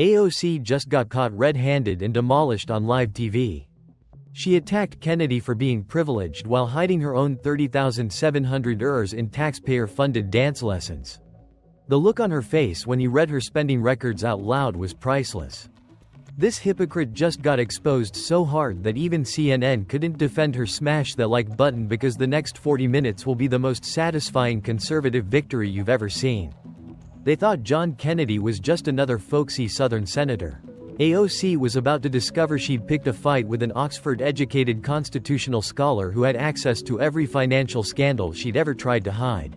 AOC just got caught red-handed and demolished on live TV. She attacked Kennedy for being privileged while hiding her own 30,700 euros in taxpayer-funded dance lessons. The look on her face when he read her spending records out loud was priceless. This hypocrite just got exposed so hard that even CNN couldn't defend her. Smash that like button because the next 40 minutes will be the most satisfying conservative victory you've ever seen. They thought John Kennedy was just another folksy Southern senator. AOC was about to discover she'd picked a fight with an Oxford-educated constitutional scholar who had access to every financial scandal she'd ever tried to hide.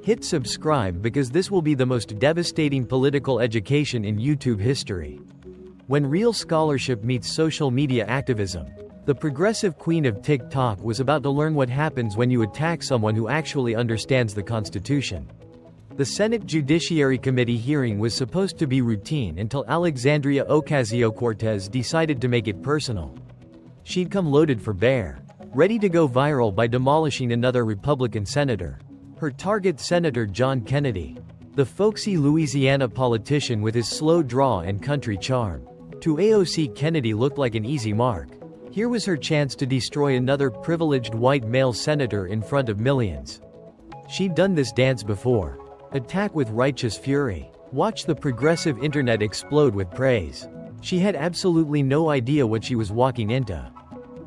Hit subscribe because this will be the most devastating political education in YouTube history. When real scholarship meets social media activism, the progressive queen of TikTok was about to learn what happens when you attack someone who actually understands the Constitution. The Senate Judiciary Committee hearing was supposed to be routine until Alexandria Ocasio-Cortez decided to make it personal. She'd come loaded for bear, ready to go viral by demolishing another Republican senator. Her target, Senator John Kennedy, the folksy Louisiana politician with his slow draw and country charm. To AOC, Kennedy looked like an easy mark. Here was her chance to destroy another privileged white male senator in front of millions. She'd done this dance before. Attack with righteous fury. Watch the progressive internet explode with praise. She had absolutely no idea what she was walking into.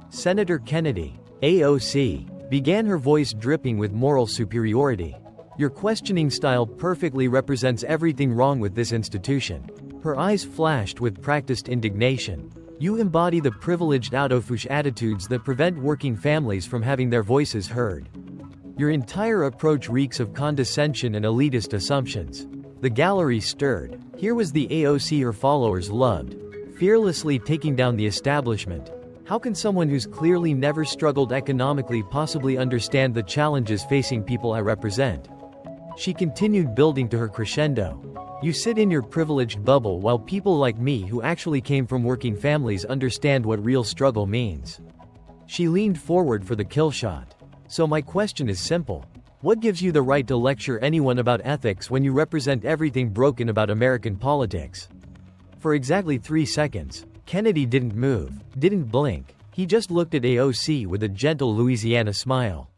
Senator Kennedy, AOC, began, her voice dripping with moral superiority. Your questioning style perfectly represents everything wrong with this institution. Her eyes flashed with practiced indignation. You embody the privileged out-of-touch attitudes that prevent working families from having their voices heard. Your entire approach reeks of condescension and elitist assumptions. The gallery stirred. Here was the AOC her followers loved, fearlessly taking down the establishment. How can someone who's clearly never struggled economically possibly understand the challenges facing people I represent? She continued, building to her crescendo. You sit in your privileged bubble while people like me who actually came from working families understand what real struggle means. She leaned forward for the kill shot. So my question is simple. What gives you the right to lecture anyone about ethics when you represent everything broken about American politics? For exactly 3 seconds, Kennedy didn't move, didn't blink. He just looked at AOC with a gentle Louisiana smile.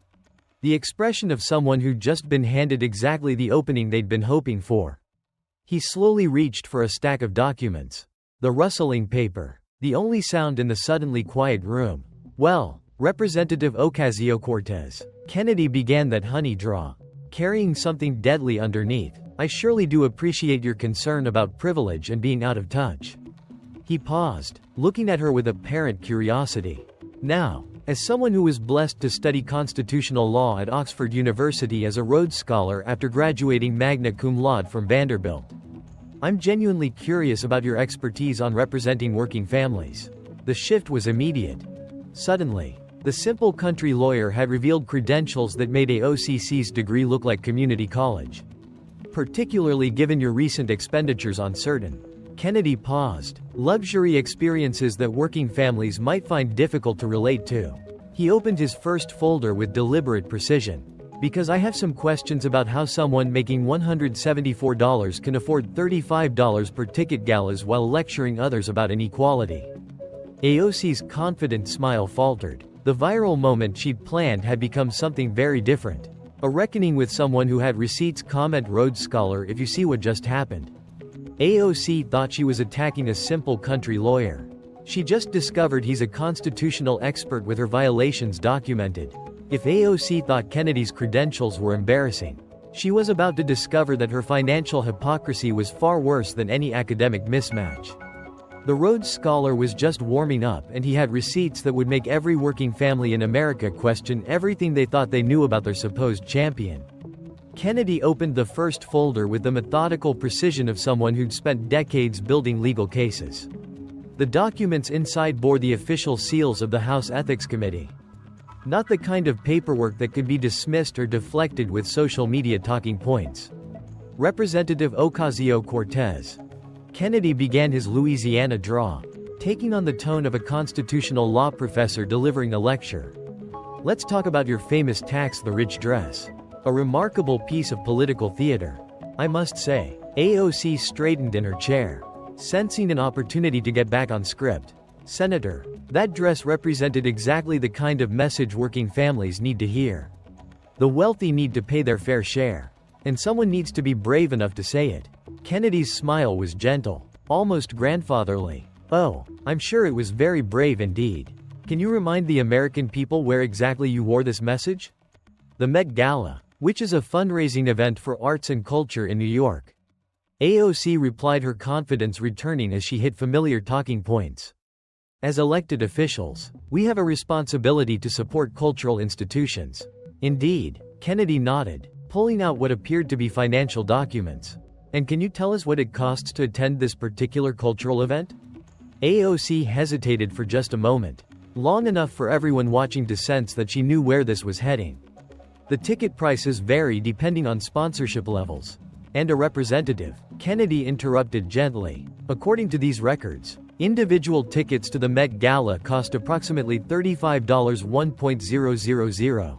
The expression of someone who'd just been handed exactly the opening they'd been hoping for. He slowly reached for a stack of documents. The rustling paper. The only sound in the suddenly quiet room. Well, Representative Ocasio-Cortez, Kennedy began that honey draw, carrying something deadly underneath. I surely do appreciate your concern about privilege and being out of touch. He paused, looking at her with apparent curiosity. Now, as someone who was blessed to study constitutional law at Oxford University as a Rhodes Scholar after graduating magna cum laude from Vanderbilt, I'm genuinely curious about your expertise on representing working families. The shift was immediate. Suddenly, the simple country lawyer had revealed credentials that made AOC's degree look like community college. Particularly given your recent expenditures on certain. Kennedy paused. Luxury experiences that working families might find difficult to relate to. He opened his first folder with deliberate precision. Because I have some questions about how someone making $174 can afford $35 per ticket galas while lecturing others about inequality. AOC's confident smile faltered. The viral moment she'd planned had become something very different. A reckoning with someone who had receipts. Comment Rhodes Scholar if you see what just happened. AOC thought she was attacking a simple country lawyer. She just discovered he's a constitutional expert with her violations documented. If AOC thought Kennedy's credentials were embarrassing, she was about to discover that her financial hypocrisy was far worse than any academic mismatch. The Rhodes Scholar was just warming up, and he had receipts that would make every working family in America question everything they thought they knew about their supposed champion. Kennedy opened the first folder with the methodical precision of someone who'd spent decades building legal cases. The documents inside bore the official seals of the House Ethics Committee. Not the kind of paperwork that could be dismissed or deflected with social media talking points. Representative Ocasio-Cortez. Kennedy began his Louisiana draw, taking on the tone of a constitutional law professor delivering a lecture. Let's talk about your famous tax the rich dress. A remarkable piece of political theater. I must say. AOC straightened in her chair. sensing an opportunity to get back on script. "Senator, that dress represented exactly the kind of message working families need to hear. The wealthy need to pay their fair share. And someone needs to be brave enough to say it." Kennedy's smile was gentle, almost grandfatherly. "Oh, I'm sure it was very brave indeed. Can you remind the American people where exactly you wore this message?" "The Met Gala, which is a fundraising event for arts and culture in New York." AOC replied, her confidence returning as she hit familiar talking points. "As elected officials, we have a responsibility to support cultural institutions." "Indeed," Kennedy nodded, pulling out what appeared to be financial documents. "And can you tell us what it costs to attend this particular cultural event?" AOC hesitated for just a moment, long enough for everyone watching to sense that she knew where this was heading. "The ticket prices vary depending on sponsorship levels. And a representative," Kennedy interrupted gently. "According to these records, individual tickets to the Met Gala cost approximately $35,100.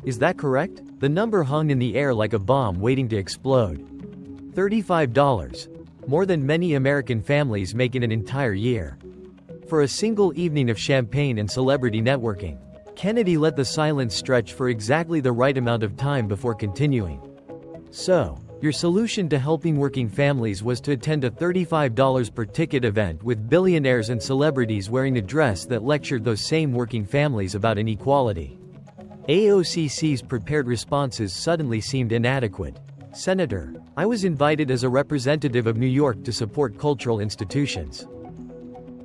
Is that correct?" The number hung in the air like a bomb waiting to explode. $35. More than many American families make in an entire year. For a single evening of champagne and celebrity networking. Kennedy let the silence stretch for exactly the right amount of time before continuing. "So, your solution to helping working families was to attend a $35 per ticket event with billionaires and celebrities wearing a dress that lectured those same working families about inequality." AOC's prepared responses suddenly seemed inadequate. "Senator, I was invited as a representative of New York to support cultural institutions.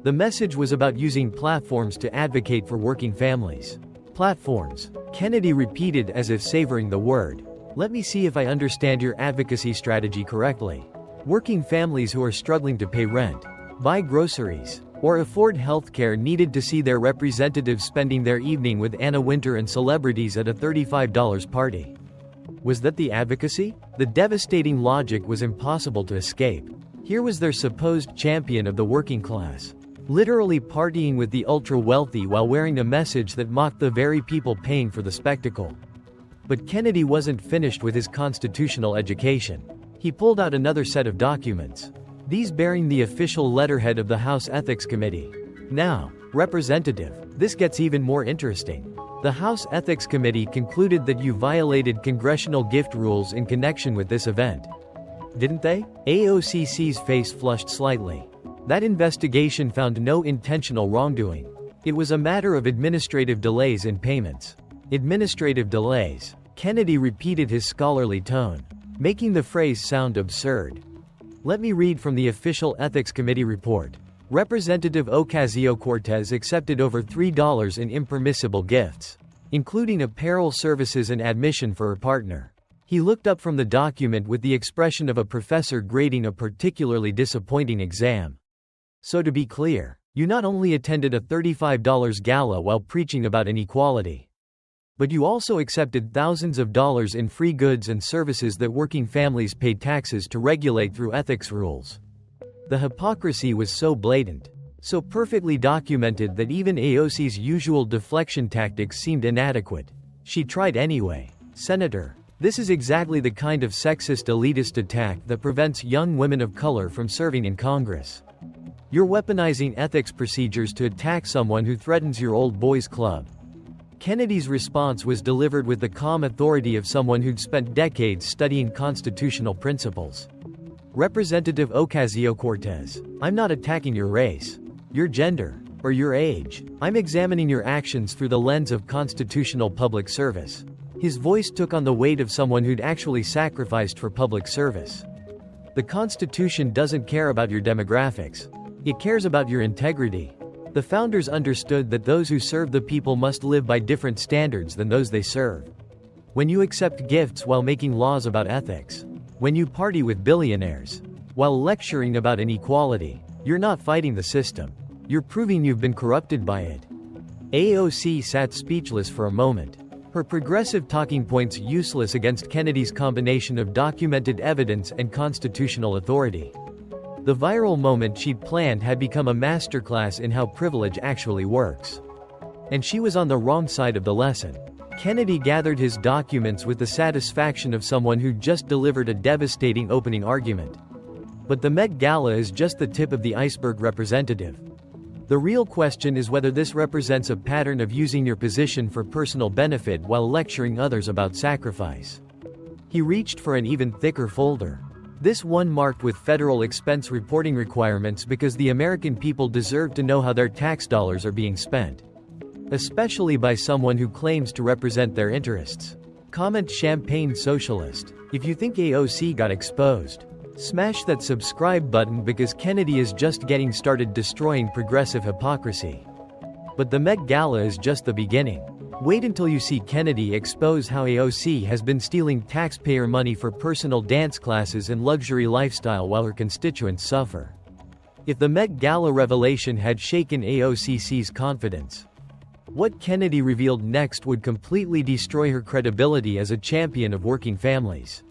The message was about using platforms to advocate for working families." "Platforms," Kennedy repeated as if savoring the word. "Let me see if I understand your advocacy strategy correctly. Working families who are struggling to pay rent, buy groceries, or afford healthcare needed to see their representatives spending their evening with Anna Wintour and celebrities at a $35 party. Was that the advocacy?" The devastating logic was impossible to escape. Here was their supposed champion of the working class, literally partying with the ultra-wealthy while wearing a message that mocked the very people paying for the spectacle. But Kennedy wasn't finished with his constitutional education. He pulled out another set of documents, these bearing the official letterhead of the House Ethics Committee. "Now, Representative, this gets even more interesting. The House Ethics Committee concluded that you violated congressional gift rules in connection with this event. Didn't they?" AOC's face flushed slightly. "That investigation found no intentional wrongdoing. It was a matter of administrative delays in payments." "Administrative delays," Kennedy repeated, his scholarly tone, making the phrase sound absurd. "Let me read from the official Ethics Committee report. Representative Ocasio-Cortez accepted over $3 in impermissible gifts, including apparel, services and admission for her partner." He looked up from the document with the expression of a professor grading a particularly disappointing exam. "So to be clear, you not only attended a $35 gala while preaching about inequality, but you also accepted thousands of dollars in free goods and services that working families pay taxes to regulate through ethics rules." The hypocrisy was so blatant, so perfectly documented that even AOC's usual deflection tactics seemed inadequate. She tried anyway. "Senator, this is exactly the kind of sexist elitist attack that prevents young women of color from serving in Congress. You're weaponizing ethics procedures to attack someone who threatens your old boys club." Kennedy's response was delivered with the calm authority of someone who'd spent decades studying constitutional principles. "Representative Ocasio-Cortez, I'm not attacking your race, your gender, or your age. I'm examining your actions through the lens of constitutional public service." His voice took on the weight of someone who'd actually sacrificed for public service. "The Constitution doesn't care about your demographics. It cares about your integrity. The founders understood that those who serve the people must live by different standards than those they serve. When you accept gifts while making laws about ethics, when you party with billionaires, while lecturing about inequality, you're not fighting the system. You're proving you've been corrupted by it." AOC sat speechless for a moment, her progressive talking points useless against Kennedy's combination of documented evidence and constitutional authority. The viral moment she'd planned had become a masterclass in how privilege actually works. And she was on the wrong side of the lesson. Kennedy gathered his documents with the satisfaction of someone who'd just delivered a devastating opening argument. But the Met Gala is just the tip of the iceberg, representative. The real question is whether this represents a pattern of using your position for personal benefit while lecturing others about sacrifice. He reached for an even thicker folder. This one marked with federal expense reporting requirements because the American people deserve to know how their tax dollars are being spent. Especially by someone who claims to represent their interests. Comment Champagne Socialist. If you think AOC got exposed, smash that subscribe button because Kennedy is just getting started destroying progressive hypocrisy. But the Met Gala is just the beginning. Wait until you see Kennedy expose how AOC has been stealing taxpayer money for personal dance classes and luxury lifestyle while her constituents suffer. If the Met Gala revelation had shaken AOC's confidence, what Kennedy revealed next would completely destroy her credibility as a champion of working families.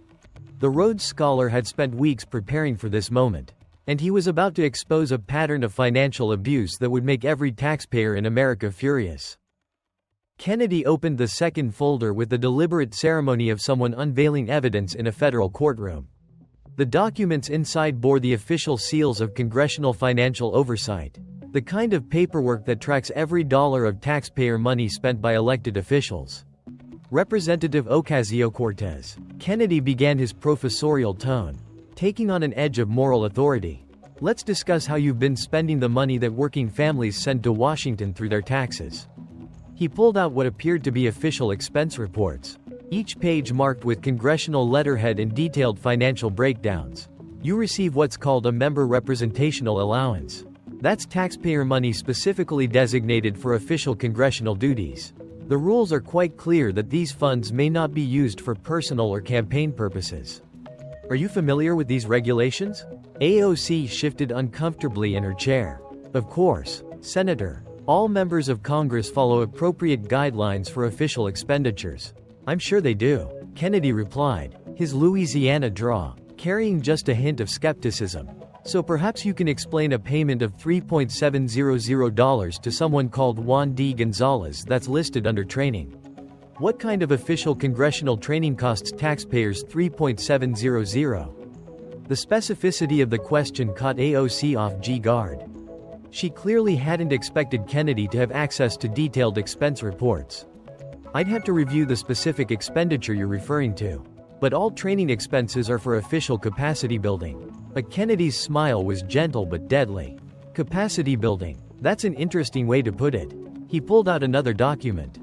The Rhodes Scholar had spent weeks preparing for this moment, and he was about to expose a pattern of financial abuse that would make every taxpayer in America furious. Kennedy opened the second folder with the deliberate ceremony of someone unveiling evidence in a federal courtroom. The documents inside bore the official seals of Congressional Financial Oversight, the kind of paperwork that tracks every dollar of taxpayer money spent by elected officials. Representative Ocasio-Cortez. Kennedy began his professorial tone, taking on an edge of moral authority. Let's discuss how you've been spending the money that working families send to Washington through their taxes. He pulled out what appeared to be official expense reports, each page marked with congressional letterhead and detailed financial breakdowns. You receive what's called a member representational allowance. That's taxpayer money specifically designated for official congressional duties. The rules are quite clear that these funds may not be used for personal or campaign purposes. Are you familiar with these regulations? AOC shifted uncomfortably in her chair. Of course, Senator. All members of Congress follow appropriate guidelines for official expenditures. I'm sure they do, Kennedy replied, his Louisiana drawl carrying just a hint of skepticism. So perhaps you can explain a payment of $3.700 to someone called Juan D. Gonzalez that's listed under training. What kind of official congressional training costs taxpayers $3.700? The specificity of the question caught AOC off guard. She clearly hadn't expected Kennedy to have access to detailed expense reports. I'd have to review the specific expenditure you're referring to. But all training expenses are for official capacity building. But Kennedy's smile was gentle but deadly. Capacity building. That's an interesting way to put it. He pulled out another document.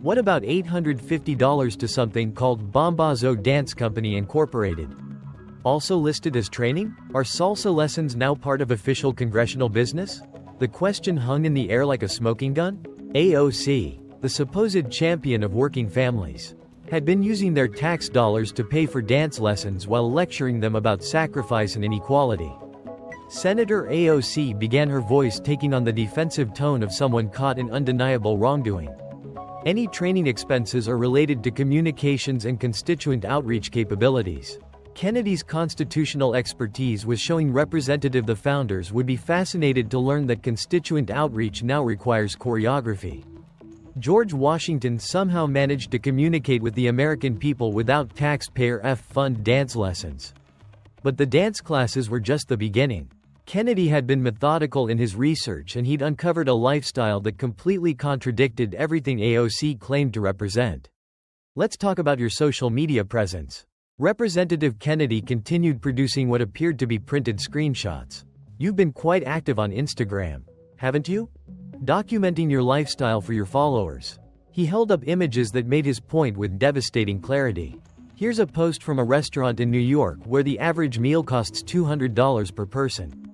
What about $850 to something called Bombazo Dance Company Incorporated? Also listed as training? Are salsa lessons now part of official congressional business? The question hung in the air like a smoking gun. AOC, the supposed champion of working families, had been using their tax dollars to pay for dance lessons while lecturing them about sacrifice and inequality. Senator AOC began her voice taking on the defensive tone of someone caught in undeniable wrongdoing. Any training expenses are related to communications and constituent outreach capabilities. Kennedy's constitutional expertise was showing Representative the founders would be fascinated to learn that constituent outreach now requires choreography. George Washington somehow managed to communicate with the American people without taxpayer-fund dance lessons. But the dance classes were just the beginning. Kennedy had been methodical in his research and he'd uncovered a lifestyle that completely contradicted everything AOC claimed to represent. Let's talk about your social media presence. Representative Kennedy continued producing what appeared to be printed screenshots. You've been quite active on Instagram, haven't you? Documenting your lifestyle for your followers. He held up images that made his point with devastating clarity. Here's a post from a restaurant in New York where the average meal costs $200 per person.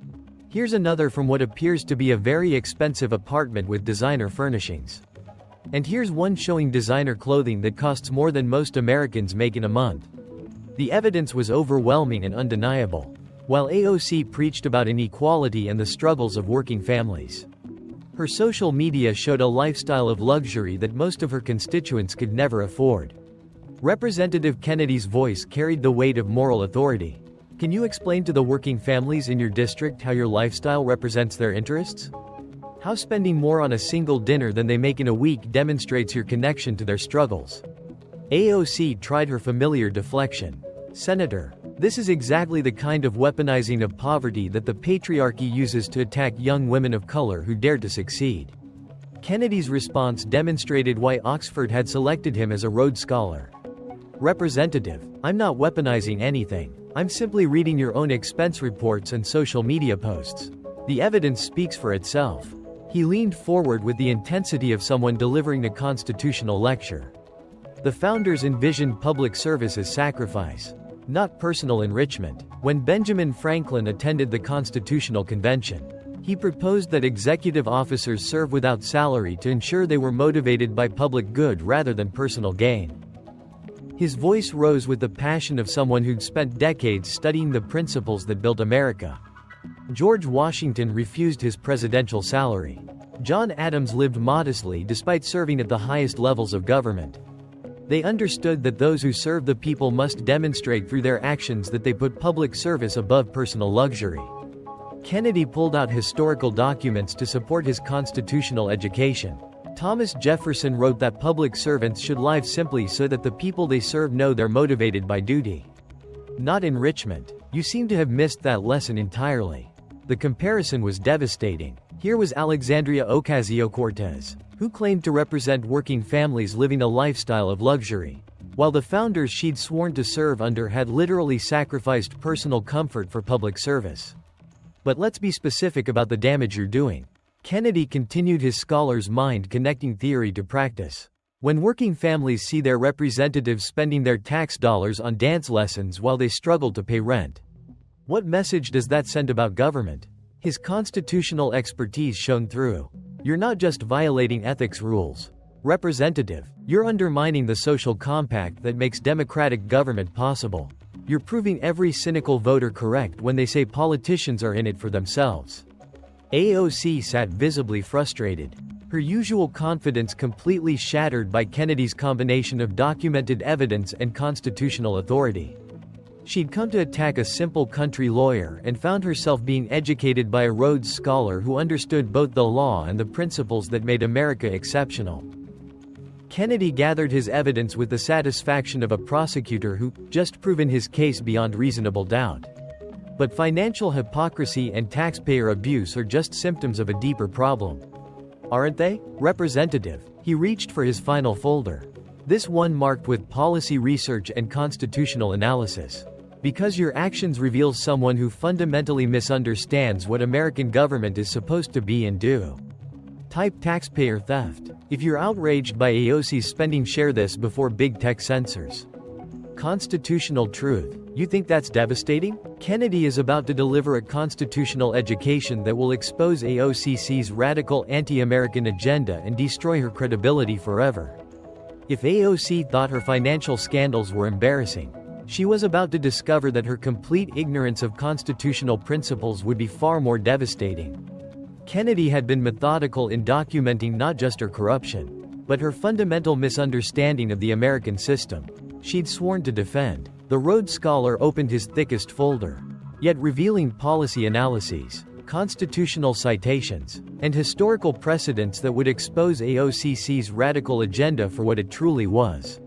Here's another from what appears to be a very expensive apartment with designer furnishings. And here's one showing designer clothing that costs more than most Americans make in a month. The evidence was overwhelming and undeniable. While AOC preached about inequality and the struggles of working families, her social media showed a lifestyle of luxury that most of her constituents could never afford. Representative Kennedy's voice carried the weight of moral authority. Can you explain to the working families in your district how your lifestyle represents their interests? How spending more on a single dinner than they make in a week demonstrates your connection to their struggles? AOC tried her familiar deflection. Senator, This is exactly the kind of weaponizing of poverty that the patriarchy uses to attack young women of color who dare to succeed. Kennedy's response demonstrated why Oxford had selected him as a Rhodes Scholar. Representative, I'm not weaponizing anything. I'm simply reading your own expense reports and social media posts. The evidence speaks for itself. He leaned forward with the intensity of someone delivering a constitutional lecture. The founders envisioned public service as sacrifice, not personal enrichment. When Benjamin Franklin attended the Constitutional Convention, he proposed that executive officers serve without salary to ensure they were motivated by public good rather than personal gain. His voice rose with the passion of someone who'd spent decades studying the principles that built America. George Washington refused his presidential salary. John Adams lived modestly despite serving at the highest levels of government. They understood that those who serve the people must demonstrate through their actions that they put public service above personal luxury. Kennedy pulled out historical documents to support his constitutional education. Thomas Jefferson wrote that public servants should live simply so that the people they serve know they're motivated by duty, not enrichment. You seem to have missed that lesson entirely. The comparison was devastating. Here was Alexandria Ocasio-Cortez, who claimed to represent working families living a lifestyle of luxury, while the founders she'd sworn to serve under had literally sacrificed personal comfort for public service. But let's be specific about the damage you're doing. Kennedy continued his scholar's mind, connecting theory to practice. When working families see their representatives spending their tax dollars on dance lessons while they struggle to pay rent, what message does that send about government? His constitutional expertise shone through. You're not just violating ethics rules, Representative, you're undermining the social compact that makes democratic government possible. You're proving every cynical voter correct when they say politicians are in it for themselves. AOC sat visibly frustrated, her usual confidence completely shattered by Kennedy's combination of documented evidence and constitutional authority. She'd come to attack a simple country lawyer and found herself being educated by a Rhodes Scholar who understood both the law and the principles that made America exceptional. Kennedy gathered his evidence with the satisfaction of a prosecutor who just proven his case beyond reasonable doubt. But financial hypocrisy and taxpayer abuse are just symptoms of a deeper problem, aren't they? Representative. He reached for his final folder. This one marked with policy research and constitutional analysis. Because your actions reveal someone who fundamentally misunderstands what American government is supposed to be and do. Type taxpayer theft. If you're outraged by AOC's spending, share this before big tech censors. Constitutional truth. You think that's devastating? Kennedy is about to deliver a constitutional education that will expose AOC's radical anti-American agenda and destroy her credibility forever. If AOC thought her financial scandals were embarrassing, she was about to discover that her complete ignorance of constitutional principles would be far more devastating. Kennedy had been methodical in documenting not just her corruption, but her fundamental misunderstanding of the American system. She'd sworn to defend. The Rhodes Scholar opened his thickest folder, yet revealing policy analyses, constitutional citations, and historical precedents that would expose AOC's radical agenda for what it truly was.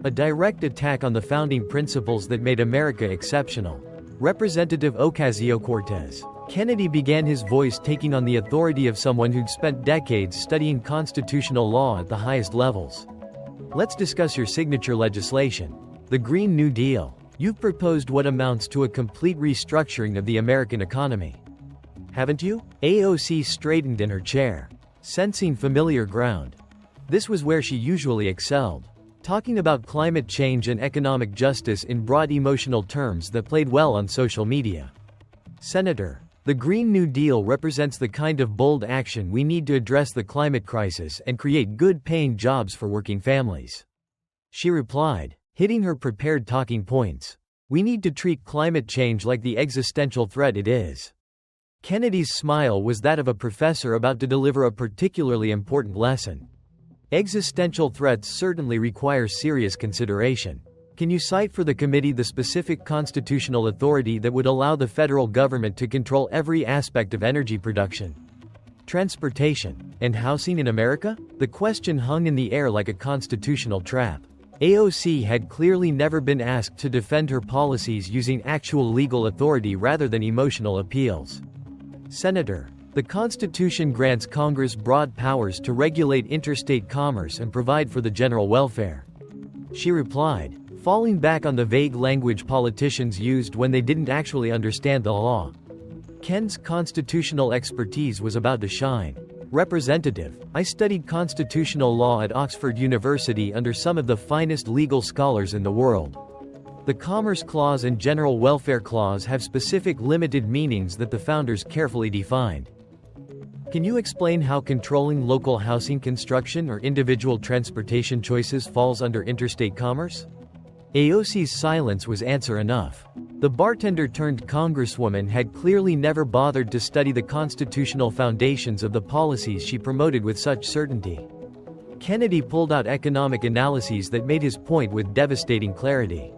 A direct attack on the founding principles that made America exceptional. Representative Ocasio-Cortez. Kennedy began his voice taking on the authority of someone who'd spent decades studying constitutional law at the highest levels. Let's discuss your signature legislation. The Green New Deal. You've proposed what amounts to a complete restructuring of the American economy, haven't you? AOC straightened in her chair, sensing familiar ground. This was where she usually excelled, talking about climate change and economic justice in broad emotional terms that played well on social media. Senator, the Green New Deal represents the kind of bold action we need to address the climate crisis and create good-paying jobs for working families. She replied, hitting her prepared talking points. We need to treat climate change like the existential threat it is. Kennedy's smile was that of a professor about to deliver a particularly important lesson. Existential threats certainly require serious consideration. Can you cite for the committee the specific constitutional authority that would allow the federal government to control every aspect of energy production, transportation, and housing in America? The question hung in the air like a constitutional trap. AOC had clearly never been asked to defend her policies using actual legal authority rather than emotional appeals. Senator, the Constitution grants Congress broad powers to regulate interstate commerce and provide for the general welfare. She replied, falling back on the vague language politicians used when they didn't actually understand the law. Ken's constitutional expertise was about to shine. Representative, I studied constitutional law at Oxford University under some of the finest legal scholars in the world. The Commerce Clause and General Welfare Clause have specific limited meanings that the founders carefully defined. Can you explain how controlling local housing construction or individual transportation choices falls under interstate commerce? AOC's silence was answer enough. The bartender-turned-congresswoman had clearly never bothered to study the constitutional foundations of the policies she promoted with such certainty. Kennedy pulled out economic analyses that made his point with devastating clarity.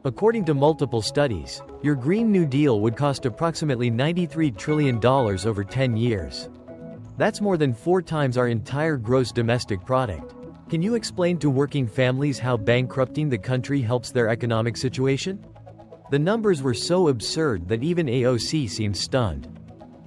According to multiple studies, your Green New Deal would cost approximately $93 trillion over 10 years. That's more than 4 times our entire gross domestic product. Can you explain to working families how bankrupting the country helps their economic situation? The numbers were so absurd that even AOC seemed stunned.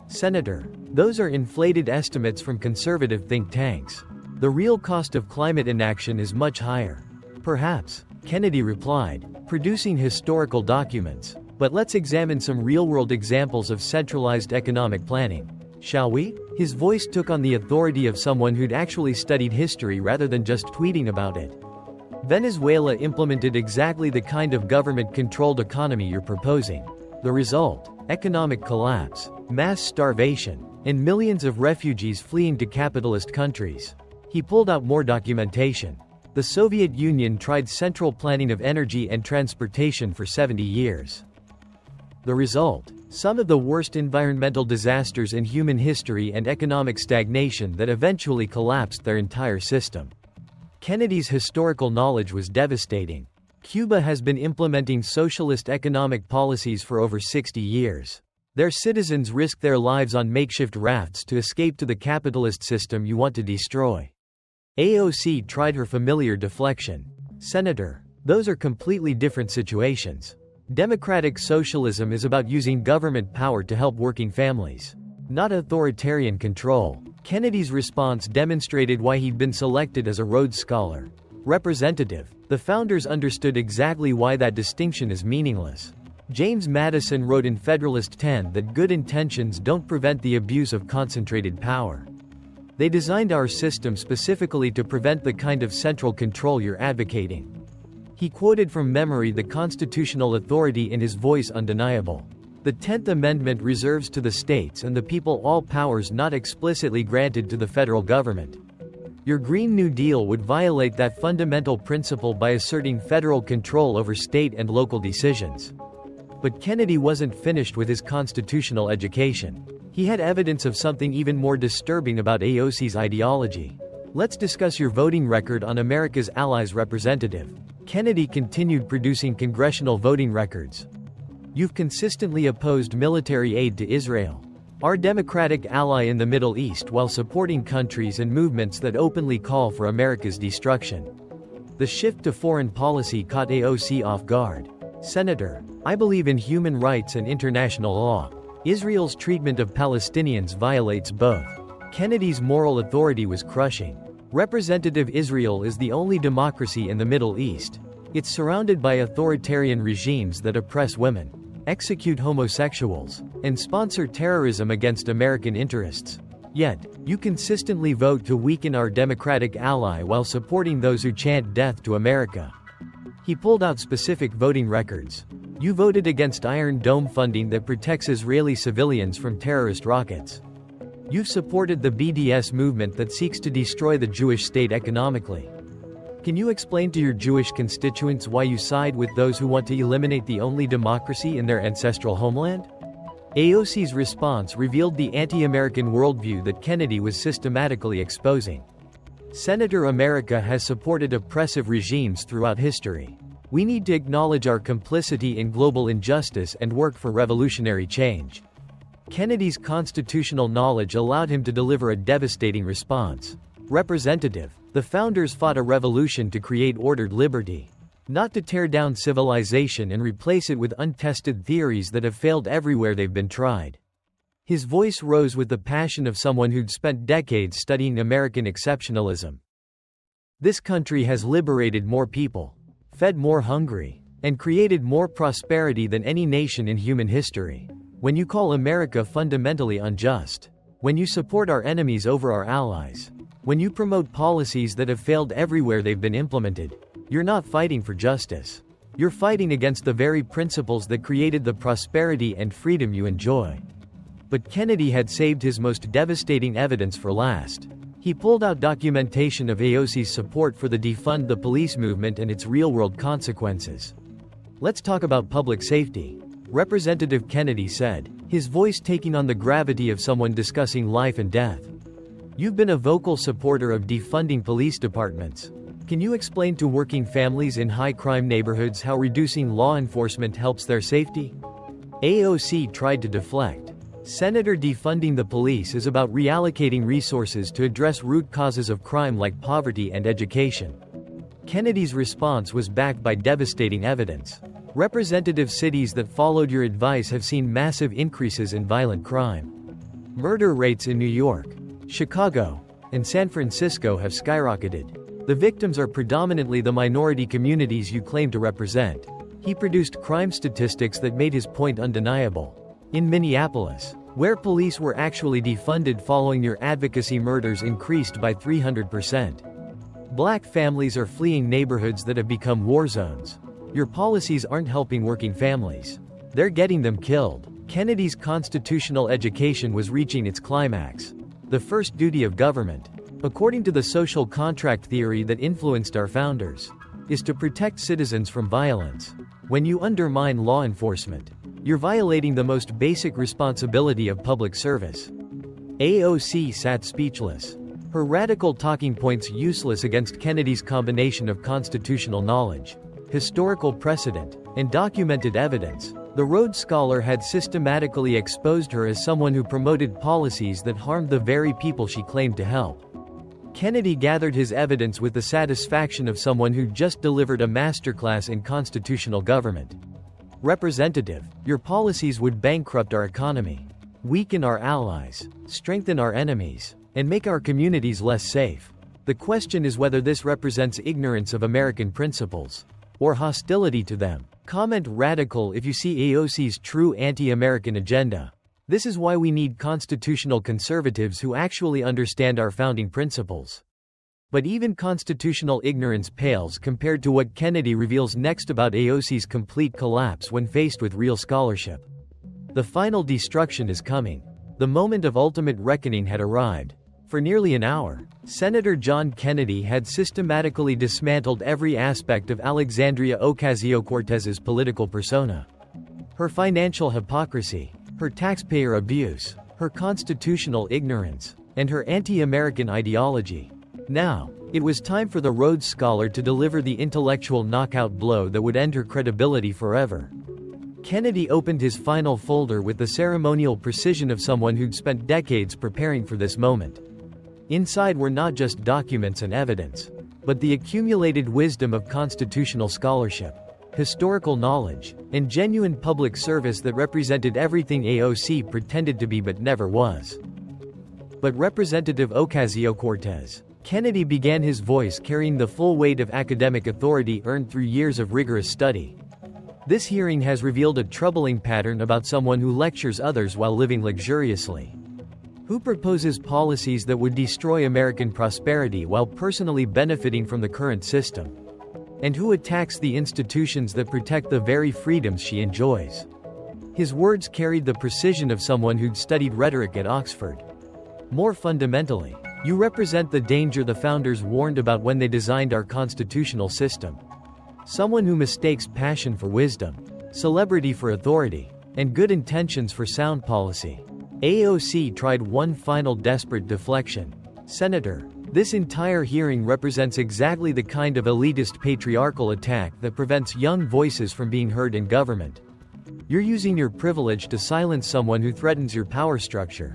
Senator, those are inflated estimates from conservative think tanks. The real cost of climate inaction is much higher. Perhaps, Kennedy replied, producing historical documents. But let's examine some real-world examples of centralized economic planning. Shall we? His voice took on the authority of someone who'd actually studied history rather than just tweeting about it. Venezuela implemented exactly the kind of government-controlled economy you're proposing. The result? Economic collapse, mass starvation, and millions of refugees fleeing to capitalist countries. He pulled out more documentation. The Soviet Union tried central planning of energy and transportation for 70 years. The result? Some of the worst environmental disasters in human history and economic stagnation that eventually collapsed their entire system. Kennedy's historical knowledge was devastating. Cuba has been implementing socialist economic policies for over 60 years. Their citizens risk their lives on makeshift rafts to escape to the capitalist system you want to destroy. AOC tried her familiar deflection. Senator, those are completely different situations. Democratic socialism is about using government power to help working families, not authoritarian control. Kennedy's response demonstrated why he'd been selected as a Rhodes Scholar. Representative, the founders understood exactly why that distinction is meaningless. James Madison wrote in Federalist 10 that good intentions don't prevent the abuse of concentrated power. They designed our system specifically to prevent the kind of central control you're advocating. He quoted from memory the constitutional authority in his voice undeniable. The 10th Amendment reserves to the states and the people all powers not explicitly granted to the federal government. Your Green New Deal would violate that fundamental principle by asserting federal control over state and local decisions. But Kennedy wasn't finished with his constitutional education. He had evidence of something even more disturbing about AOC's ideology. Let's discuss your voting record on America's Allies, Representative. Kennedy continued producing congressional voting records. You've consistently opposed military aid to Israel, our democratic ally in the Middle East, while supporting countries and movements that openly call for America's destruction. The shift to foreign policy caught AOC off guard. Senator, I believe in human rights and international law. Israel's treatment of Palestinians violates both. Kennedy's moral authority was crushing. Representative, Israel is the only democracy in the Middle East. It's surrounded by authoritarian regimes that oppress women, execute homosexuals, and sponsor terrorism against American interests. Yet, you consistently vote to weaken our democratic ally while supporting those who chant death to America. He pulled out specific voting records. You voted against Iron Dome funding that protects Israeli civilians from terrorist rockets. You've supported the BDS movement that seeks to destroy the Jewish state economically. Can you explain to your Jewish constituents why you side with those who want to eliminate the only democracy in their ancestral homeland? AOC's response revealed the anti-American worldview that Kennedy was systematically exposing. Senator, America has supported oppressive regimes throughout history. We need to acknowledge our complicity in global injustice and work for revolutionary change. Kennedy's constitutional knowledge allowed him to deliver a devastating response. Representative. The founders fought a revolution to create ordered liberty. Not to tear down civilization and replace it with untested theories that have failed everywhere they've been tried. His voice rose with the passion of someone who'd spent decades studying American exceptionalism. This country has liberated more people, fed more hungry, and created more prosperity than any nation in human history. When you call America fundamentally unjust, when you support our enemies over our allies, when you promote policies that have failed everywhere they've been implemented, you're not fighting for justice. You're fighting against the very principles that created the prosperity and freedom you enjoy. But Kennedy had saved his most devastating evidence for last. He pulled out documentation of AOC's support for the defund the police movement and its real-world consequences. Let's talk about public safety. Representative Kennedy said, his voice taking on the gravity of someone discussing life and death. You've been a vocal supporter of defunding police departments. Can you explain to working families in high-crime neighborhoods how reducing law enforcement helps their safety? AOC tried to deflect. Senator, defunding the police is about reallocating resources to address root causes of crime like poverty and education. Kennedy's response was backed by devastating evidence. Representative, cities that followed your advice have seen massive increases in violent crime. Murder rates in New York, Chicago, and San Francisco have skyrocketed. The victims are predominantly the minority communities you claim to represent. He produced crime statistics that made his point undeniable. In Minneapolis, where police were actually defunded following your advocacy, murders increased by 300%. Black families are fleeing neighborhoods that have become war zones. Your policies aren't helping working families. They're getting them killed. Kennedy's constitutional education was reaching its climax. The first duty of government, according to the social contract theory that influenced our founders, is to protect citizens from violence. When you undermine law enforcement, you're violating the most basic responsibility of public service. AOC sat speechless. Her radical talking points useless against Kennedy's combination of constitutional knowledge, historical precedent, and documented evidence. The Rhodes Scholar had systematically exposed her as someone who promoted policies that harmed the very people she claimed to help. Kennedy gathered his evidence with the satisfaction of someone who just delivered a masterclass in constitutional government. Representative, your policies would bankrupt our economy, weaken our allies, strengthen our enemies, and make our communities less safe. The question is whether this represents ignorance of American principles, or hostility to them. Comment radical if you see AOC's true anti-American agenda. This is why we need constitutional conservatives who actually understand our founding principles. But even constitutional ignorance pales compared to what Kennedy reveals next about AOC's complete collapse when faced with real scholarship. The final destruction is coming. The moment of ultimate reckoning had arrived. For nearly an hour, Senator John Kennedy had systematically dismantled every aspect of Alexandria Ocasio-Cortez's political persona. Her financial hypocrisy, her taxpayer abuse, her constitutional ignorance, and her anti-American ideology. Now, it was time for the Rhodes Scholar to deliver the intellectual knockout blow that would end her credibility forever. Kennedy opened his final folder with the ceremonial precision of someone who'd spent decades preparing for this moment. Inside were not just documents and evidence, but the accumulated wisdom of constitutional scholarship, historical knowledge, and genuine public service that represented everything AOC pretended to be but never was. But Representative Ocasio-Cortez, Kennedy began his voice carrying the full weight of academic authority earned through years of rigorous study. This hearing has revealed a troubling pattern about someone who lectures others while living luxuriously. Who proposes policies that would destroy American prosperity while personally benefiting from the current system? And who attacks the institutions that protect the very freedoms she enjoys? His words carried the precision of someone who'd studied rhetoric at Oxford. More fundamentally, you represent the danger the founders warned about when they designed our constitutional system. Someone who mistakes passion for wisdom, celebrity for authority, and good intentions for sound policy. AOC tried one final desperate deflection. Senator, this entire hearing represents exactly the kind of elitist patriarchal attack that prevents young voices from being heard in government. You're using your privilege to silence someone who threatens your power structure.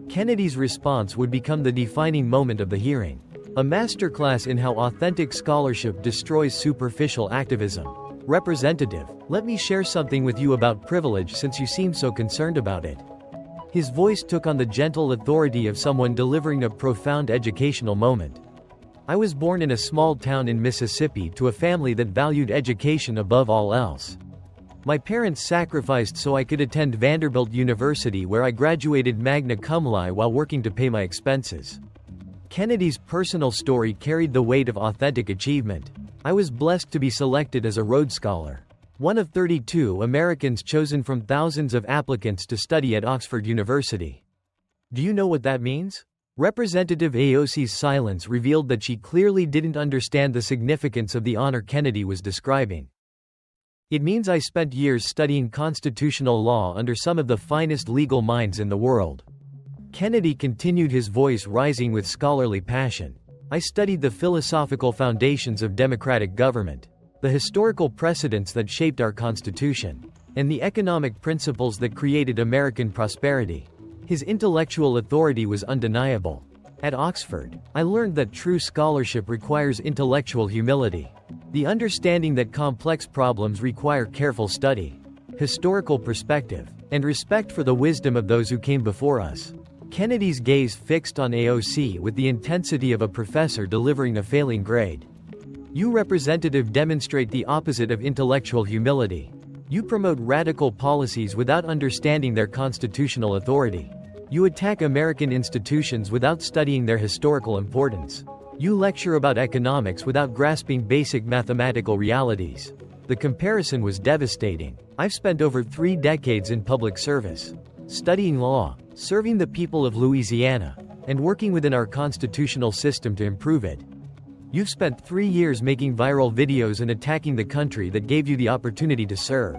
Kennedy's response would become the defining moment of the hearing. A masterclass in how authentic scholarship destroys superficial activism. Representative, let me share something with you about privilege since you seem so concerned about it. His voice took on the gentle authority of someone delivering a profound educational moment. I was born in a small town in Mississippi to a family that valued education above all else. My parents sacrificed so I could attend Vanderbilt University, where I graduated magna cum laude while working to pay my expenses. Kennedy's personal story carried the weight of authentic achievement. I was blessed to be selected as a Rhodes Scholar, one of 32 Americans chosen from thousands of applicants to study at Oxford University. Do you know what that means? Representative AOC's silence revealed that she clearly didn't understand the significance of the honor Kennedy was describing. It means I spent years studying constitutional law under some of the finest legal minds in the world. Kennedy continued, his voice rising with scholarly passion. I studied the philosophical foundations of democratic government, the historical precedents that shaped our Constitution, and the economic principles that created American prosperity. His intellectual authority was undeniable. At Oxford, I learned that true scholarship requires intellectual humility, the understanding that complex problems require careful study, historical perspective, and respect for the wisdom of those who came before us. Kennedy's gaze fixed on AOC with the intensity of a professor delivering a failing grade. You, Representative, demonstrate the opposite of intellectual humility. You promote radical policies without understanding their constitutional authority. You attack American institutions without studying their historical importance. You lecture about economics without grasping basic mathematical realities. The comparison was devastating. I've spent over 3 decades in public service, studying law, serving the people of Louisiana, and working within our constitutional system to improve it. You've spent 3 years making viral videos and attacking the country that gave you the opportunity to serve.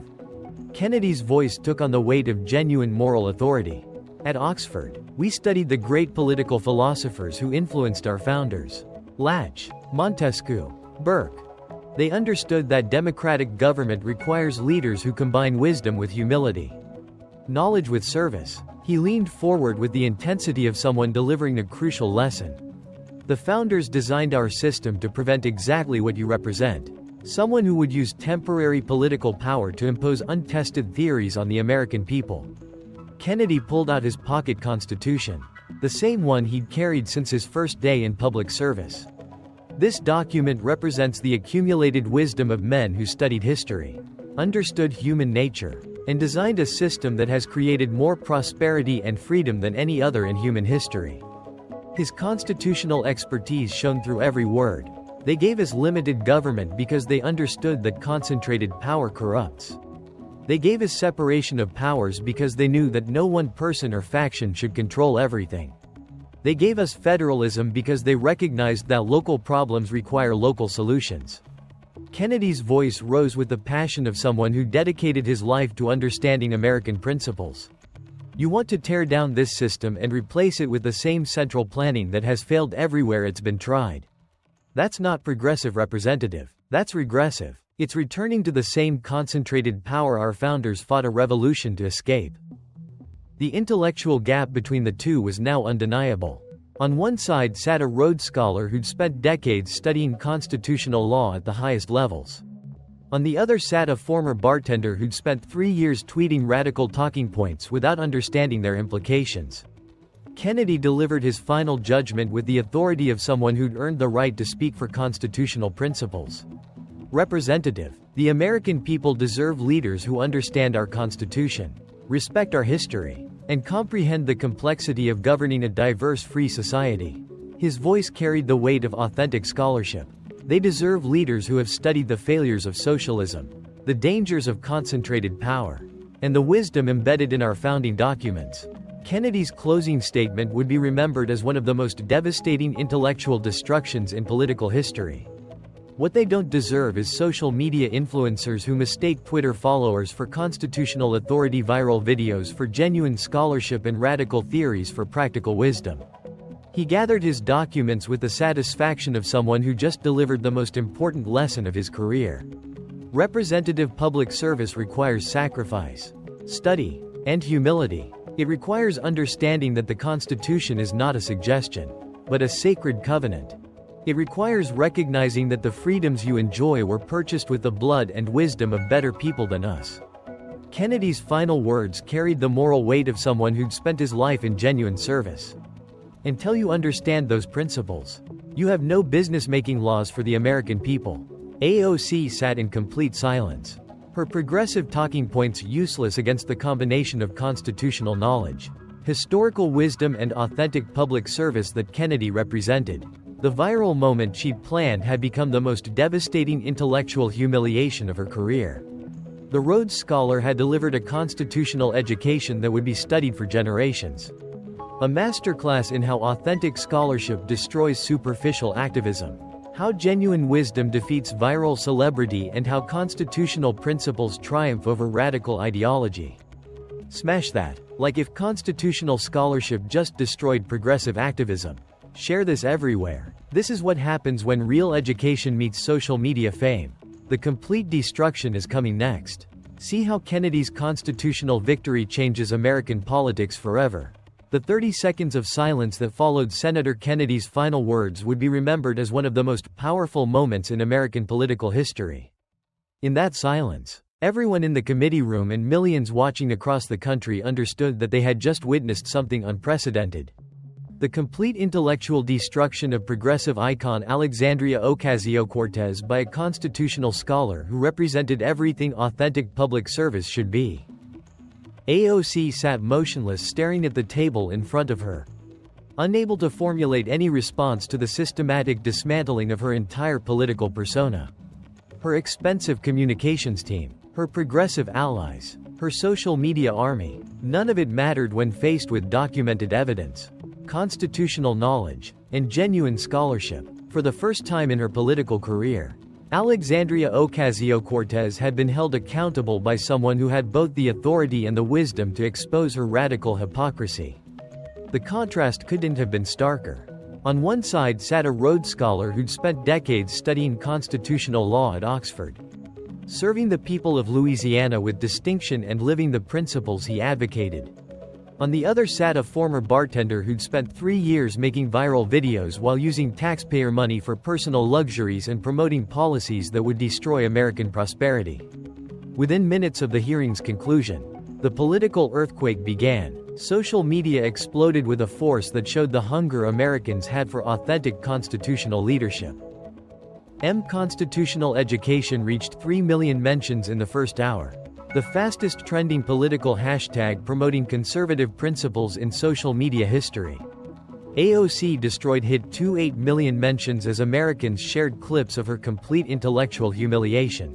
Kennedy's voice took on the weight of genuine moral authority. At Oxford, we studied the great political philosophers who influenced our founders: Lach, Montesquieu, Burke. They understood that democratic government requires leaders who combine wisdom with humility, knowledge with service. He leaned forward with the intensity of someone delivering a crucial lesson. The founders designed our system to prevent exactly what you represent: someone who would use temporary political power to impose untested theories on the American people. Kennedy pulled out his pocket constitution, the same one he'd carried since his first day in public service. This document represents the accumulated wisdom of men who studied history, understood human nature, and designed a system that has created more prosperity and freedom than any other in human history. His constitutional expertise shone through every word. They gave us limited government because they understood that concentrated power corrupts. They gave us separation of powers because they knew that no one person or faction should control everything. They gave us federalism because they recognized that local problems require local solutions. Kennedy's voice rose with the passion of someone who dedicated his life to understanding American principles. You want to tear down this system and replace it with the same central planning that has failed everywhere it's been tried. That's not progressive, Representative. That's regressive. It's returning to the same concentrated power our founders fought a revolution to escape. The intellectual gap between the two was now undeniable. On one side sat a Rhodes Scholar who'd spent decades studying constitutional law at the highest levels. On the other sat a former bartender who'd spent 3 years tweeting radical talking points without understanding their implications. Kennedy delivered his final judgment with the authority of someone who'd earned the right to speak for constitutional principles. Representative, the American people deserve leaders who understand our Constitution, respect our history, and comprehend the complexity of governing a diverse, free society. His voice carried the weight of authentic scholarship. They deserve leaders who have studied the failures of socialism, the dangers of concentrated power, and the wisdom embedded in our founding documents. Kennedy's closing statement would be remembered as one of the most devastating intellectual destructions in political history. What they don't deserve is social media influencers who mistake Twitter followers for constitutional authority, viral videos for genuine scholarship, and radical theories for practical wisdom. He gathered his documents with the satisfaction of someone who just delivered the most important lesson of his career. Representative public service requires sacrifice, study, and humility. It requires understanding that the Constitution is not a suggestion, but a sacred covenant. It requires recognizing that the freedoms you enjoy were purchased with the blood and wisdom of better people than us. Kennedy's final words carried the moral weight of someone who'd spent his life in genuine service. Until you understand those principles, you have no business making laws for the American people. AOC sat in complete silence. Her progressive talking points useless against the combination of constitutional knowledge, historical wisdom and authentic public service that Kennedy represented. The viral moment she'd planned had become the most devastating intellectual humiliation of her career. The Rhodes Scholar had delivered a constitutional education that would be studied for generations. A masterclass in how authentic scholarship destroys superficial activism, how genuine wisdom defeats viral celebrity, and how constitutional principles triumph over radical ideology. Smash that, like if constitutional scholarship just destroyed progressive activism. Share this everywhere. This is what happens when real education meets social media fame. The complete destruction is coming next. See how Kennedy's constitutional victory changes American politics forever. The 30 seconds of silence that followed Senator Kennedy's final words would be remembered as one of the most powerful moments in American political history. In that silence, everyone in the committee room and millions watching across the country understood that they had just witnessed something unprecedented. The complete intellectual destruction of progressive icon Alexandria Ocasio-Cortez by a constitutional scholar who represented everything authentic public service should be. AOC sat motionless, staring at the table in front of her, unable to formulate any response to the systematic dismantling of her entire political persona. Her expensive communications team, her progressive allies, her social media army, none of it mattered when faced with documented evidence, constitutional knowledge, and genuine scholarship. For the first time in her political career, Alexandria Ocasio-Cortez had been held accountable by someone who had both the authority and the wisdom to expose her radical hypocrisy. The contrast couldn't have been starker. On one side sat a Rhodes Scholar who'd spent decades studying constitutional law at Oxford, serving the people of Louisiana with distinction and living the principles he advocated. On the other sat a former bartender who'd spent 3 years making viral videos while using taxpayer money for personal luxuries and promoting policies that would destroy American prosperity. Within minutes of the hearing's conclusion, the political earthquake began. Social media exploded with a force that showed the hunger Americans had for authentic constitutional leadership. Constitutional education reached 3 million mentions in the first hour. The fastest trending political hashtag promoting conservative principles in social media history. AOC destroyed hit 28 million mentions as Americans shared clips of her complete intellectual humiliation.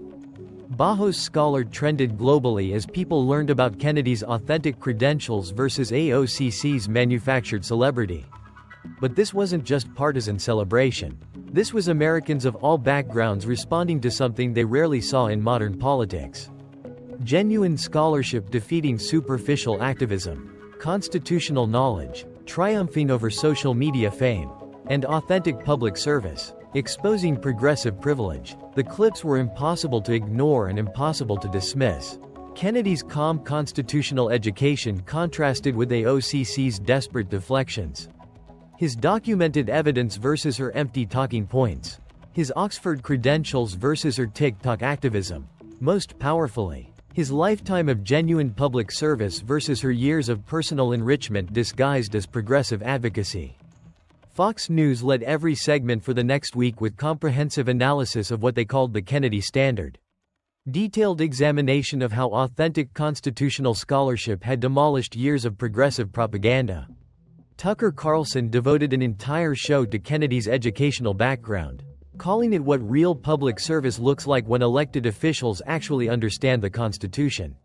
Bajos Scholar trended globally as people learned about Kennedy's authentic credentials versus AOC's manufactured celebrity. But this wasn't just partisan celebration. This was Americans of all backgrounds responding to something they rarely saw in modern politics. Genuine scholarship defeating superficial activism, constitutional knowledge triumphing over social media fame, and authentic public service exposing progressive privilege. The clips were impossible to ignore and impossible to dismiss. Kennedy's calm constitutional education contrasted with AOC's desperate deflections. His documented evidence versus her empty talking points. His Oxford credentials versus her TikTok activism. Most powerfully, his lifetime of genuine public service versus her years of personal enrichment disguised as progressive advocacy. Fox News led every segment for the next week with comprehensive analysis of what they called the Kennedy Standard. Detailed examination of how authentic constitutional scholarship had demolished years of progressive propaganda. Tucker Carlson devoted an entire show to Kennedy's educational background, calling it what real public service looks like when elected officials actually understand the Constitution.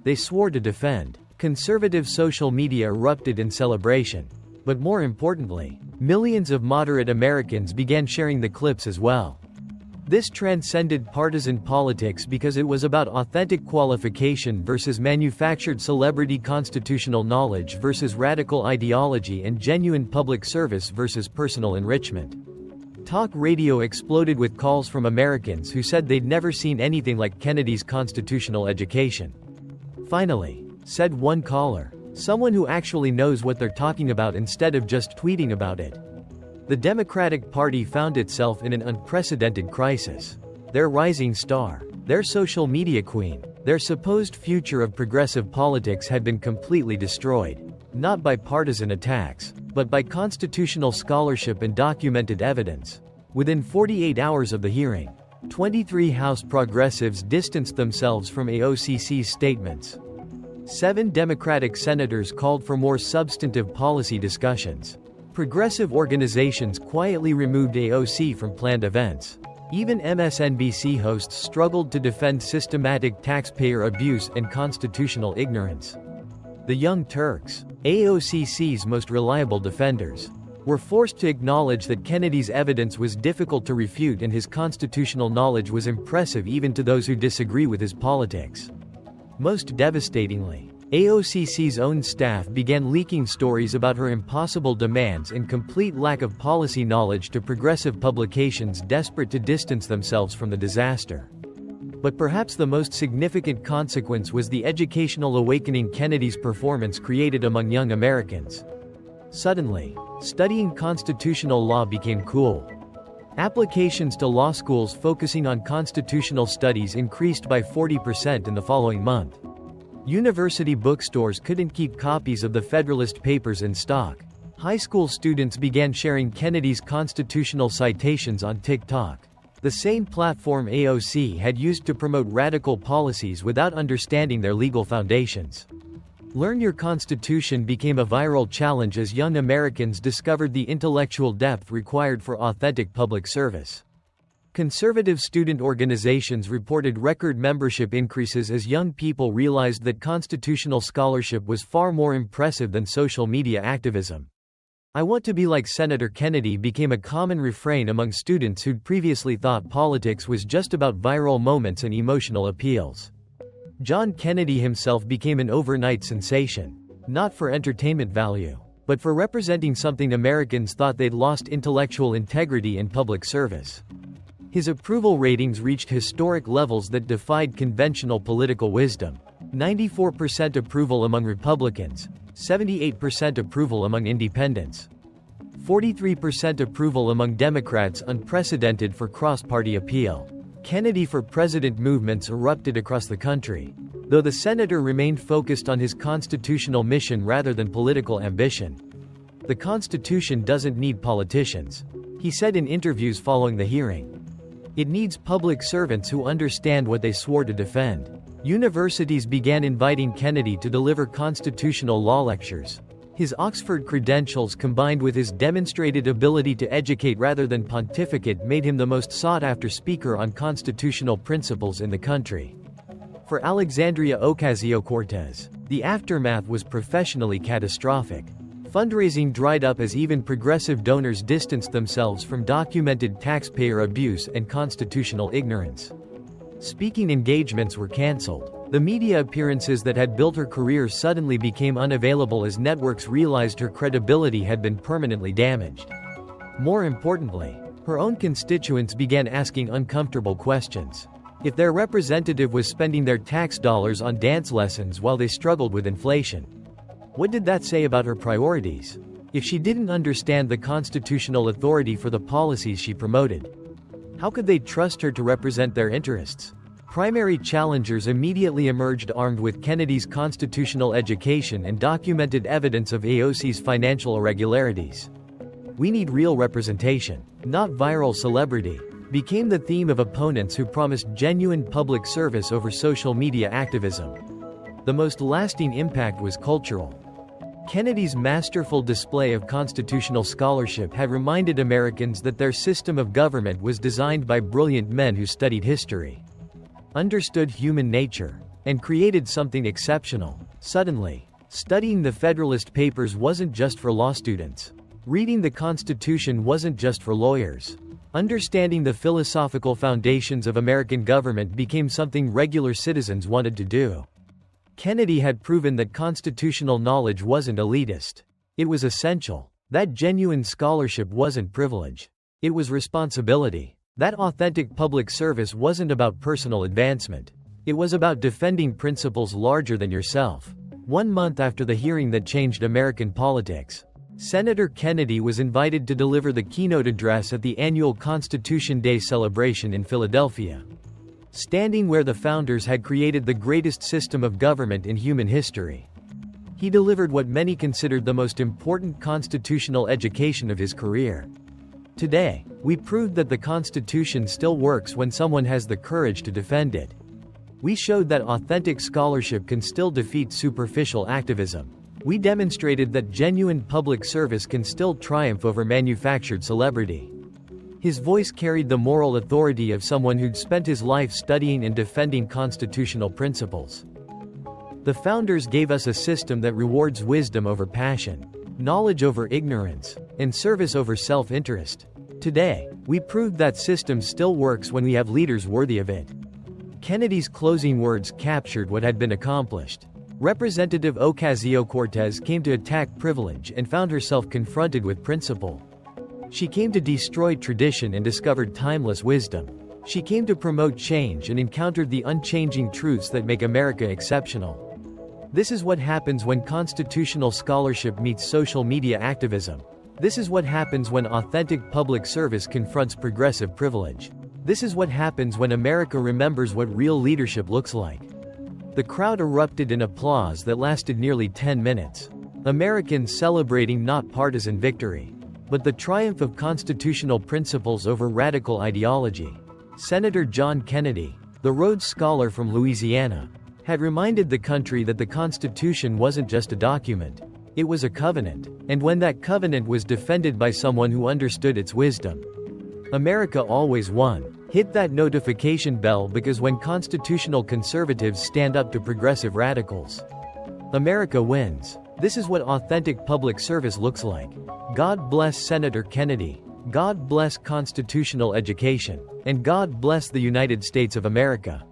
They swore to defend. Conservative social media erupted in celebration. But more importantly, millions of moderate Americans began sharing the clips as well. This transcended partisan politics because it was about authentic qualification versus manufactured celebrity, constitutional knowledge versus radical ideology, and genuine public service versus personal enrichment. Talk radio exploded with calls from Americans who said they'd never seen anything like Kennedy's constitutional education. Finally, said one caller, Someone who actually knows what they're talking about instead of just tweeting about it. The Democratic Party found itself in an unprecedented crisis. Their rising star, their social media queen, their supposed future of progressive politics had been completely destroyed. Not by partisan attacks, but by constitutional scholarship and documented evidence. Within 48 hours of the hearing, 23 House progressives distanced themselves from AOC's statements. 7 Democratic senators called for more substantive policy discussions. Progressive organizations quietly removed AOC from planned events. Even MSNBC hosts struggled to defend systematic taxpayer abuse and constitutional ignorance. The Young Turks, AOC's most reliable defenders, were forced to acknowledge that Kennedy's evidence was difficult to refute and his constitutional knowledge was impressive even to those who disagree with his politics. Most devastatingly, AOC's own staff began leaking stories about her impossible demands and complete lack of policy knowledge to progressive publications desperate to distance themselves from the disaster. But perhaps the most significant consequence was the educational awakening Kennedy's performance created among young Americans. Suddenly, studying constitutional law became cool. Applications to law schools focusing on constitutional studies increased by 40% in the following month. University bookstores couldn't keep copies of the Federalist Papers in stock. High school students began sharing Kennedy's constitutional citations on TikTok, the same platform AOC had used to promote radical policies without understanding their legal foundations. Learn Your Constitution became a viral challenge as young Americans discovered the intellectual depth required for authentic public service. Conservative student organizations reported record membership increases as young people realized that constitutional scholarship was far more impressive than social media activism. "I want to be like Senator Kennedy" became a common refrain among students who'd previously thought politics was just about viral moments and emotional appeals. John Kennedy himself became an overnight sensation, not for entertainment value, but for representing something Americans thought they'd lost: intellectual integrity in public service. His approval ratings reached historic levels that defied conventional political wisdom. 94% approval among Republicans, 78% approval among independents, 43% approval among Democrats, unprecedented for cross-party appeal. Kennedy for President movements erupted across the country, though the senator remained focused on his constitutional mission rather than political ambition. "The Constitution doesn't need politicians," he said in interviews following the hearing. "It needs public servants who understand what they swore to defend." Universities began inviting Kennedy to deliver constitutional law lectures. His Oxford credentials combined with his demonstrated ability to educate rather than pontificate made him the most sought-after speaker on constitutional principles in the country. For Alexandria Ocasio-Cortez, the aftermath was professionally catastrophic. Fundraising dried up as even progressive donors distanced themselves from documented taxpayer abuse and constitutional ignorance. Speaking engagements were canceled. The media appearances that had built her career suddenly became unavailable as networks realized her credibility had been permanently damaged. More importantly, her own constituents began asking uncomfortable questions. If their representative was spending their tax dollars on dance lessons while they struggled with inflation, what did that say about her priorities? If she didn't understand the constitutional authority for the policies she promoted, how could they trust her to represent their interests? Primary challengers immediately emerged armed with Kennedy's constitutional education and documented evidence of AOC's financial irregularities. "We need real representation, not viral celebrity," became the theme of opponents who promised genuine public service over social media activism. The most lasting impact was cultural. Kennedy's masterful display of constitutional scholarship had reminded Americans that their system of government was designed by brilliant men who studied history, understood human nature, and created something exceptional. Suddenly, studying the Federalist Papers wasn't just for law students. Reading the Constitution wasn't just for lawyers. Understanding the philosophical foundations of American government became something regular citizens wanted to do. Kennedy had proven that constitutional knowledge wasn't elitist. It was essential. That genuine scholarship wasn't privilege. It was responsibility. That authentic public service wasn't about personal advancement. It was about defending principles larger than yourself. 1 month after the hearing that changed American politics. Senator Kennedy was invited to deliver the keynote address at the annual Constitution Day celebration in Philadelphia. Standing where the founders had created the greatest system of government in human history, he delivered what many considered the most important constitutional education of his career. Today, we proved that the Constitution still works when someone has the courage to defend it. We showed that authentic scholarship can still defeat superficial activism. We demonstrated that genuine public service can still triumph over manufactured celebrity. His voice carried the moral authority of someone who'd spent his life studying and defending constitutional principles. The founders gave us a system that rewards wisdom over passion, knowledge over ignorance, and service over self-interest. Today, we proved that system still works when we have leaders worthy of it. Kennedy's closing words captured what had been accomplished. Representative Ocasio-Cortez came to attack privilege and found herself confronted with principle. She came to destroy tradition and discovered timeless wisdom. She came to promote change and encountered the unchanging truths that make America exceptional. This is what happens when constitutional scholarship meets social media activism. This is what happens when authentic public service confronts progressive privilege. This is what happens when America remembers what real leadership looks like. The crowd erupted in applause that lasted nearly 10 minutes. Americans celebrating not partisan victory, but the triumph of constitutional principles over radical ideology. Senator John Kennedy, the Rhodes Scholar from Louisiana, had reminded the country that the Constitution wasn't just a document, it was a covenant, and when that covenant was defended by someone who understood its wisdom, America always won. Hit that notification bell because when constitutional conservatives stand up to progressive radicals, America wins. This is what authentic public service looks like. God bless Senator Kennedy. God bless constitutional education. And God bless the United States of America.